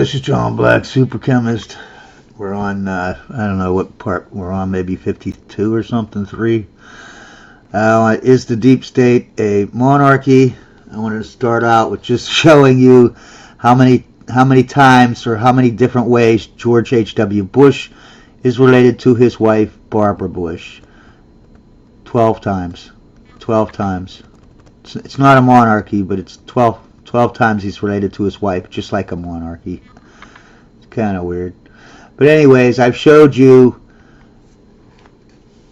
this is John Black, Super Chemist. We're on, I don't know what part we're on, maybe 52 or something, 3. Is the deep state a monarchy? I wanted to start out with just showing you how many times or how many different ways George H.W. Bush is related to his wife, Barbara Bush. 12 times. 12 times. It's not a monarchy, but it's 12 times he's related to his wife, just like a monarchy. It's kind of weird. But anyways, I've showed you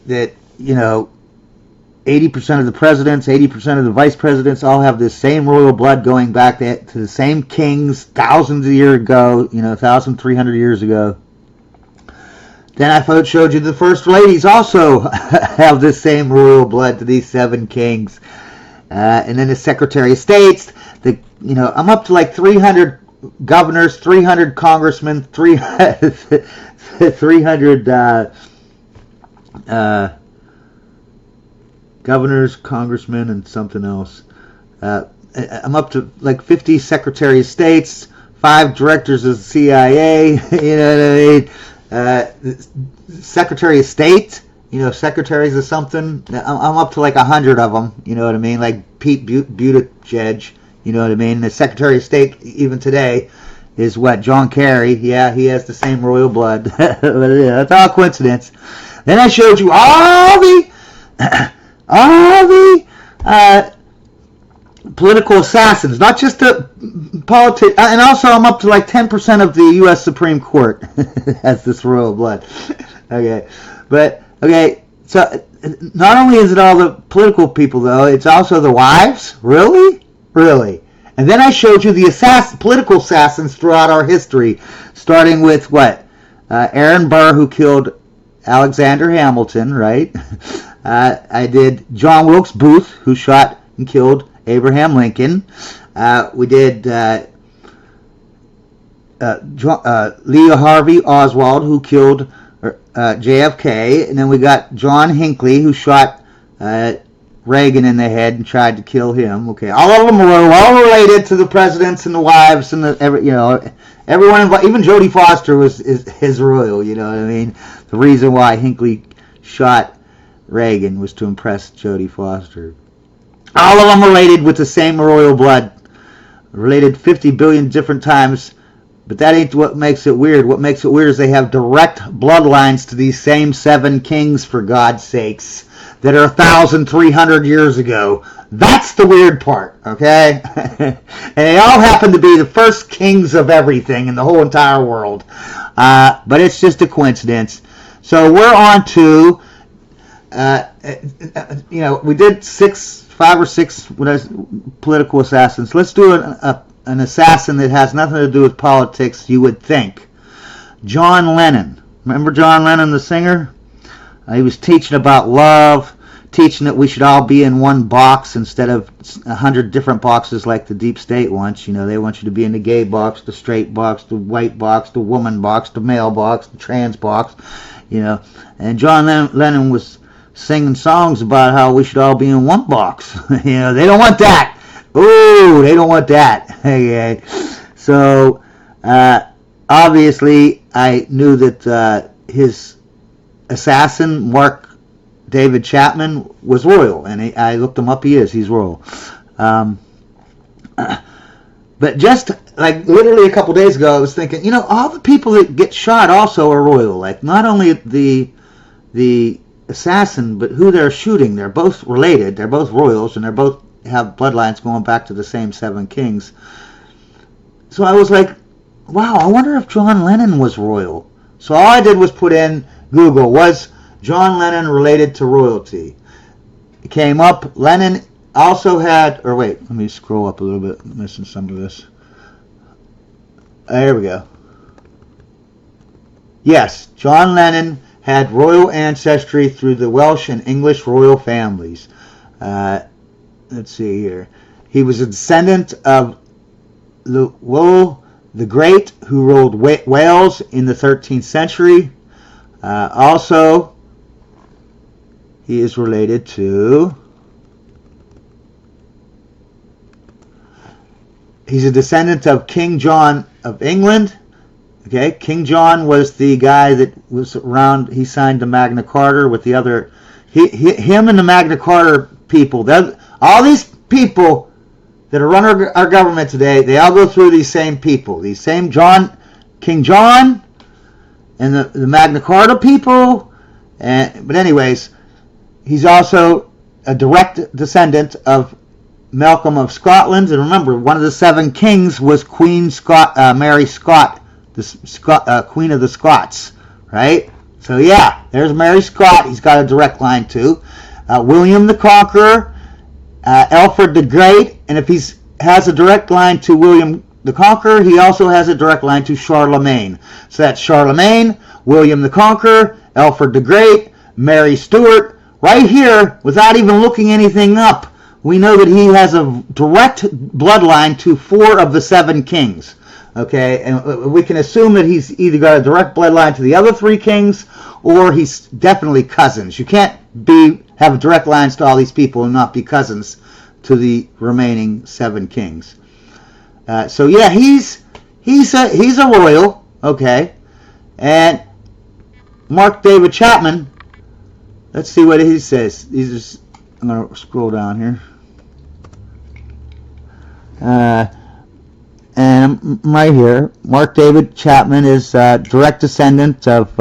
that, 80% of the presidents, 80% of the vice presidents all have this same royal blood going back to the same kings thousands of years ago, 1,300 years ago. Then I showed you the first ladies also have this same royal blood to these 7 kings. And then the Secretary of States, I'm up to like 300 governors, 300 congressmen, 300 governors, congressmen, and something else. I'm up to like 50 Secretary of States, 5 directors of the CIA, Secretary of State, secretaries of something. I'm up to like 100 of them, you know what I mean? Like Pete Buttigieg, you know what I mean? The Secretary of State, even today, is what? John Kerry. Yeah, he has the same royal blood. But yeah, it's all coincidence. Then I showed you all the political assassins, not just the politics, and also I'm up to like 10% of the U.S. Supreme Court has this royal blood. Okay, but okay, so not only is it all the political people though, it's also the wives. Really? And then I showed you the political assassins throughout our history, starting with what? Aaron Burr, who killed Alexander Hamilton, right? I did John Wilkes Booth, who shot and killed Abraham Lincoln. We did Lee Harvey Oswald, who killed JFK. And then we got John Hinckley, who shot Reagan in the head and tried to kill him. Okay, all of them were all related to the presidents and the wives and everyone involved. Even Jodie Foster is royal. You know what I mean? The reason why Hinckley shot Reagan was to impress Jodie Foster. All of them related with the same royal blood, related 50 billion different times. But that ain't what makes it weird. What makes it weird is they have direct bloodlines to these same 7 kings, for God's sakes, that are 1,300 years ago. That's the weird part, okay? And they all happen to be the first kings of everything in the whole entire world. But it's just a coincidence. So we're on to, we did 5 or 6 political assassins. Let's do an assassin that has nothing to do with politics, you would think. John Lennon. Remember John Lennon, the singer? He was teaching about love, teaching that we should all be in one box instead of 100 different boxes like the deep state wants. They want you to be in the gay box, the straight box, the white box, the woman box, the male box, the trans box, And John Lennon was singing songs about how we should all be in one box. They don't want that. Ooh, they don't want that. Okay. So, obviously, I knew that his assassin, Mark David Chapman, was royal, and I looked him up. He's royal. But just like literally a couple days ago, I was thinking, all the people that get shot also are royal. Like not only the assassin, but who they're shooting. They're both related. They're both royals, and they're both have bloodlines going back to the same 7 kings. So I was like, wow, I wonder if John Lennon was royal. So all I did was put in Google, was John Lennon related to royalty? It came up. Lennon also had, or wait, let me scroll up a little bit. I'm missing some of this. There we go. Yes, John Lennon had royal ancestry through the Welsh and English royal families. Let's see here. He was a descendant of Llewellyn the Great, who ruled Wales in the 13th century. Also, he is related to... He's a descendant of King John of England. Okay, King John was the guy that was around. He signed the Magna Carta with the other. Him and the Magna Carta people. All these people that are running our government today, they all go through these same people. These same King John, and the Magna Carta people. But anyways, he's also a direct descendant of Malcolm of Scotland. And remember, one of the 7 kings was Queen Mary Scott, the Queen of the Scots, right? So yeah, there's Mary Scott. He's got a direct line to William the Conqueror, Alfred the Great, and if he has a direct line to William the Conqueror, he also has a direct line to Charlemagne. So that's Charlemagne, William the Conqueror, Alfred the Great, Mary Stuart. Right here, without even looking anything up, we know that he has a direct bloodline to 4 of the 7 kings. Okay, and we can assume that he's either got a direct bloodline to the other 3 kings, or he's definitely cousins. You can't have direct lines to all these people and not be cousins to the remaining 7 kings. So yeah, he's a royal. Okay, and Mark David Chapman. Let's see what he says. I'm gonna scroll down here. And right here, Mark David Chapman is direct descendant of,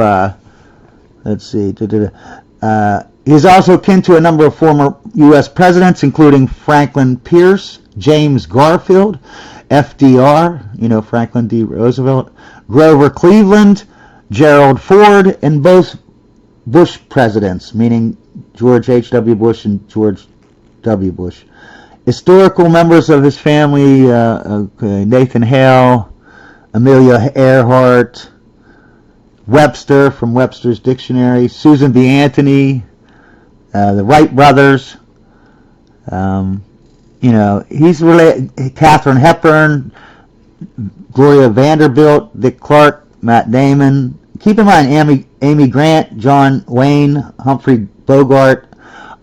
let's see, he's also kin to a number of former U.S. presidents, including Franklin Pierce, James Garfield, FDR, Franklin D. Roosevelt, Grover Cleveland, Gerald Ford, and both Bush presidents, meaning George H.W. Bush and George W. Bush. Historical members of his family, Nathan Hale, Amelia Earhart, Webster from Webster's Dictionary, Susan B. Anthony, the Wright brothers. He's related. Katharine Hepburn, Gloria Vanderbilt, Dick Clark, Matt Damon. Keep in mind Amy Grant, John Wayne, Humphrey Bogart.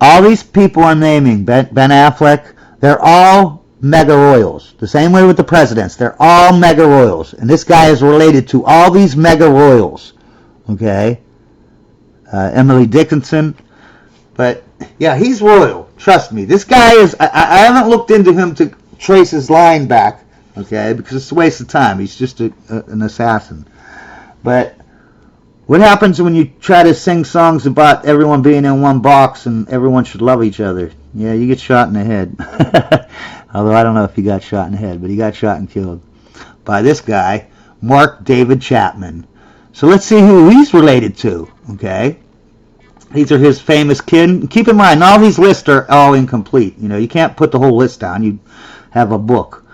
All these people I'm naming, Ben Affleck, they're all mega royals. The same way with the presidents. They're all mega royals. And this guy is related to all these mega royals. Okay? Emily Dickinson. But, yeah, he's royal. Trust me. This guy is... I haven't looked into him to trace his line back. Okay? Because it's a waste of time. He's just an assassin. But... what happens when you try to sing songs about everyone being in one box and everyone should love each other? Yeah, you get shot in the head. Although I don't know if he got shot in the head, but he got shot and killed by this guy, Mark David Chapman. So let's see who he's related to, okay? These are his famous kin. Keep in mind, all these lists are all incomplete. You can't put the whole list down. You have a book.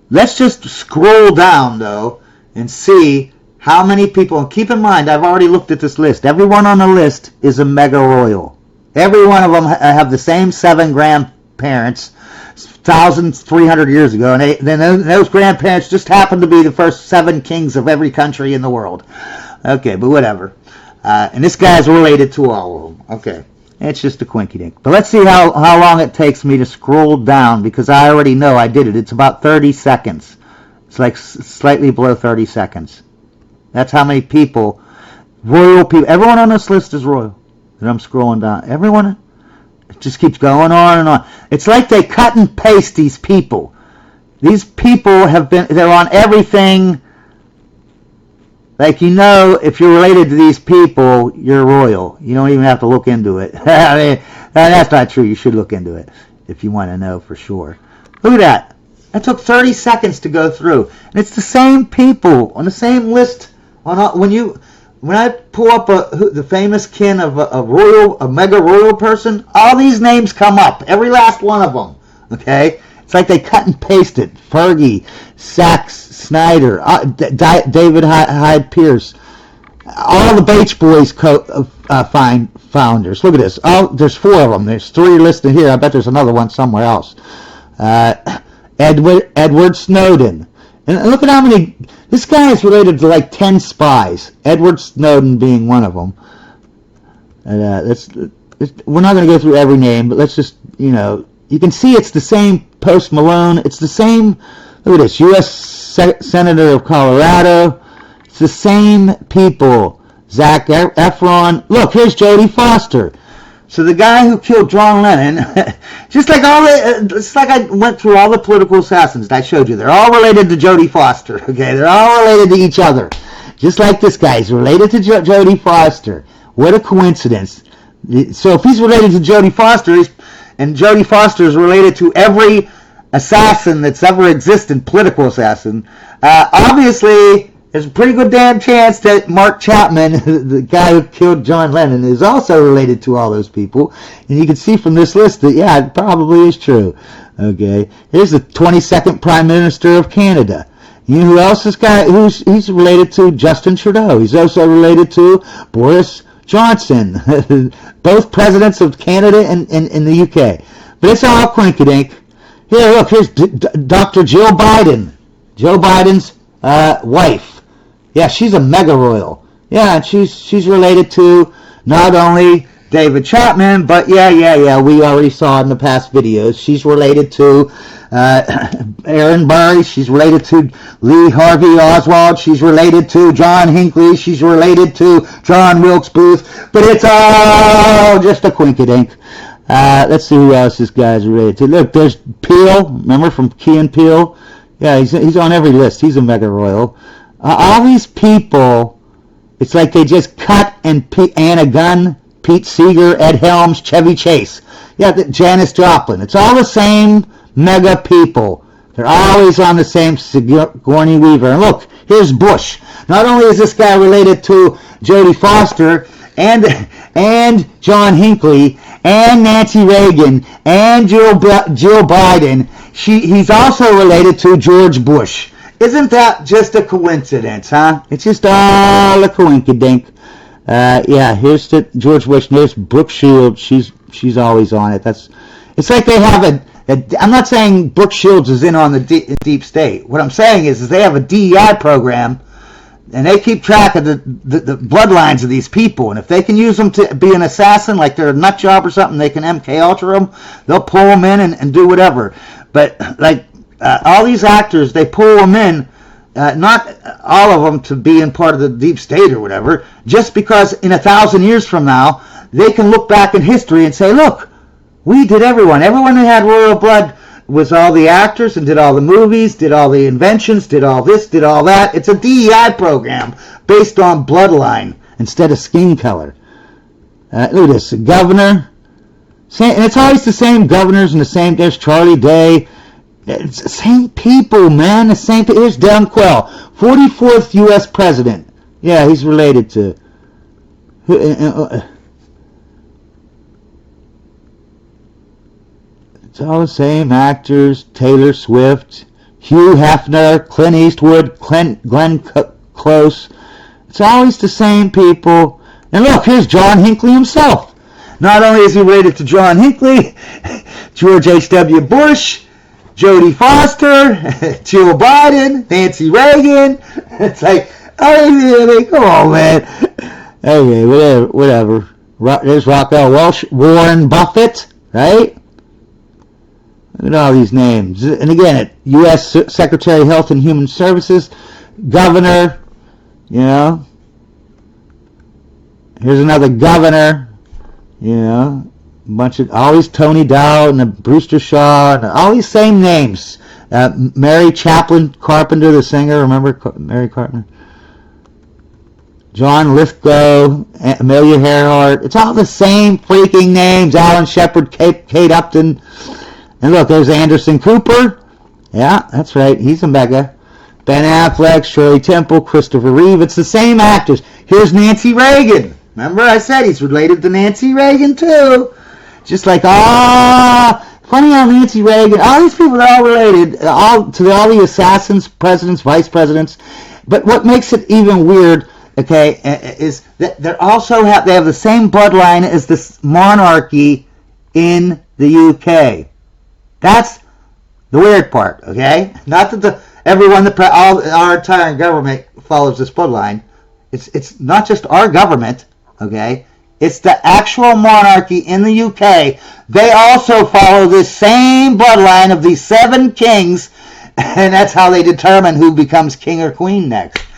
Let's just scroll down, though, and see how many people, and keep in mind, I've already looked at this list. Everyone on the list is a mega royal. Every one of them have the same 7 grandparents 1,300 years ago, and then those grandparents just happened to be the first 7 kings of every country in the world. Okay, but whatever. And this guy's related to all of them. Okay, it's just a quinky-dink. But let's see how long it takes me to scroll down, because I already know I did it. It's about 30 seconds. It's like slightly below 30 seconds. That's how many people, royal people, everyone on this list is royal. And I'm scrolling down. Everyone, it just keeps going on and on. It's like they cut and paste these people. These people they're on everything. Like, if you're related to these people, you're royal. You don't even have to look into it. I mean, that's not true. You should look into it if you want to know for sure. Look at that. That took 30 seconds to go through. And it's the same people on the same list. When I pull up the famous kin of a mega royal person, all these names come up. Every last one of them. Okay? It's like they cut and pasted. Fergie, Sachs, Snyder, David Hyde Pierce, all the Bates Boys founders. Look at this. Oh, there's 4 of them. There's 3 listed here. I bet there's another one somewhere else. Edward Snowden. And look at how many... This guy is related to like 10 spies. Edward Snowden being one of them. We're not going to go through every name, but let's just, you can see it's the same Post Malone. It's the same... Look at this. U.S. senator of Colorado. It's the same people. Zac Efron. Look, here's Jodie Foster. So the guy who killed John Lennon, just like it's like I went through all the political assassins that I showed you. They're all related to Jodie Foster. Okay, they're all related to each other. Just like this guy, he's related to Jodie Foster. What a coincidence. So if he's related to Jodie Foster, and Jodie Foster is related to every assassin that's ever existed, political assassin, obviously there's a pretty good damn chance that Mark Chapman, the guy who killed John Lennon, is also related to all those people. And you can see from this list that, yeah, it probably is true. Okay, here's the 22nd Prime Minister of Canada. You know who else this guy, he's related to? Justin Trudeau. He's also related to Boris Johnson. Both presidents of Canada and in the UK. But it's all quinkydink. Here, look, here's Dr. Jill Biden. Joe Biden's wife. Yeah, she's a mega royal. Yeah, and she's related to not only David Chapman, but yeah, we already saw in the past videos. She's related to Aaron Burr. She's related to Lee Harvey Oswald. She's related to John Hinckley. She's related to John Wilkes Booth. But it's all just a quinkydink. Let's see who else this guy's related to. Look, there's Peele. Remember from Key and Peele? Yeah, he's on every list. He's a mega royal. All these people, it's like they just cut Anna Gunn, Pete Seeger, Ed Helms, Chevy Chase. Yeah, Janis Joplin. It's all the same mega people. They're always on the same Sigourney Weaver. And look, here's Bush. Not only is this guy related to Jodie Foster and John Hinckley and Nancy Reagan and Jill Biden, he's also related to George Bush. Isn't that just a coincidence, huh? It's just all a coinkydink. Yeah, here's George Bush. Here's Brooke Shields. She's always on it. It's like they have I'm not saying Brooke Shields is in on the deep state. What I'm saying is they have a DEI program, and they keep track of the bloodlines of these people. And if they can use them to be an assassin, like they're a nut job or something, they can MK Ultra them. They'll pull them in and do whatever. But like all these actors, they pull them in, not all of them to be in part of the deep state or whatever, just because in 1,000 years from now, they can look back in history and say, look, we did everyone. Everyone who had royal blood was all the actors and did all the movies, did all the inventions, did all this, did all that. It's a DEI program based on bloodline instead of skin color. Look at this, governor. And it's always the same governors and the same, there's Charlie Day. It's the same people, man. The same people. Here's Dan Quayle, 44th U.S. president. Yeah, he's related to. It's all the same actors. Taylor Swift, Hugh Hefner, Clint Eastwood, Glenn Close. It's always the same people. And look, here's John Hinckley himself. Not only is he related to John Hinckley, George H.W. Bush, Jodie Foster, Jill Biden, Nancy Reagan. It's like, I mean, come on, man. Okay, whatever. There's Raquel Welch, Warren Buffett, right? Look at all these names. And again, U.S. Secretary of Health and Human Services, governor, you know. Here's another governor, you know. Bunch of always Tony Dow and the Brewster Shaw and all these same names. Mary Chaplin Carpenter, the singer, remember Mary Carpenter? John Lithgow, Amelia Earhart. It's all the same freaking names. Alan Shepard, Kate Upton, and look, there's Anderson Cooper. Yeah, that's right. He's a mega. Ben Affleck, Shirley Temple, Christopher Reeve. It's the same actors. Here's Nancy Reagan. Remember I said he's related to Nancy Reagan too. Just like, funny how Nancy Reagan, all these people are all related, all the assassins, presidents, vice presidents. But what makes it even weird, okay, is that they have the same bloodline as this monarchy in the UK. That's the weird part, okay? Not that our entire government follows this bloodline. It's not just our government, okay? It's the actual monarchy in the UK. They also follow this same bloodline of these 7 kings And that's how they determine who becomes king or queen next.